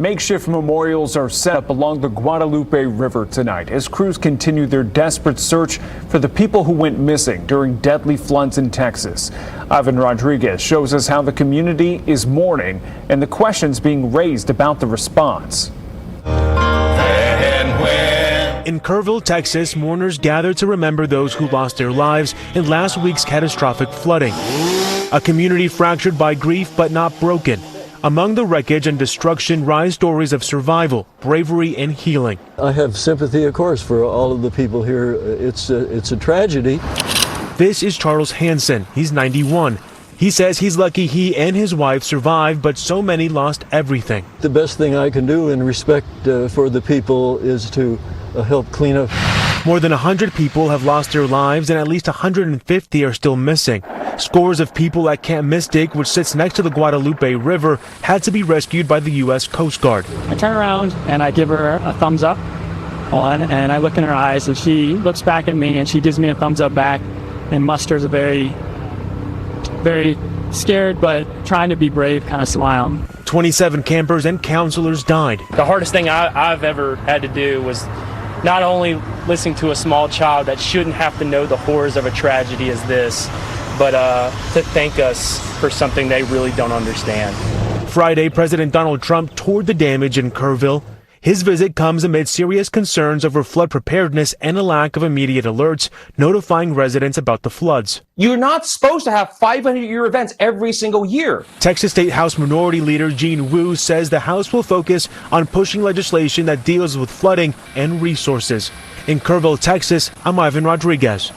Makeshift memorials are set up along the Guadalupe River tonight as crews continue their desperate search for the people who went missing during deadly floods in Texas. Ivan Rodriguez shows us how the community is mourning and the questions being raised about the response. In Kerrville, Texas, mourners gathered to remember those who lost their lives in last week's catastrophic flooding. A community fractured by grief but not broken. Among the wreckage and destruction rise stories of survival, bravery, and healing. I have sympathy, of course, for all of the people here. It's a tragedy. This is Charles Hansen. He's 91. He says he's lucky he and his wife survived, but so many lost everything. The best thing I can do in respect for the people is to help clean up. More than 100 people have lost their lives and at least 150 are still missing. Scores of people at Camp Mystic, which sits next to the Guadalupe River, had to be rescued by the U.S. Coast Guard. I turn around and I give her a thumbs up and I look in her eyes and she looks back at me and she gives me a thumbs up back and musters a very scared but trying to be brave kind of smile. 27 campers and counselors died. The hardest thing I've ever had to do was not only listening to a small child that shouldn't have to know the horrors of a tragedy as this, but to thank us for something they really don't understand. Friday, President Donald Trump toured the damage in Kerrville. His visit comes amid serious concerns over flood preparedness and a lack of immediate alerts notifying residents about the floods. You're not supposed to have 500-year events every single year. Texas State House Minority Leader Gene Wu says the House will focus on pushing legislation that deals with flooding and resources. In Kerrville, Texas, I'm Ivan Rodriguez.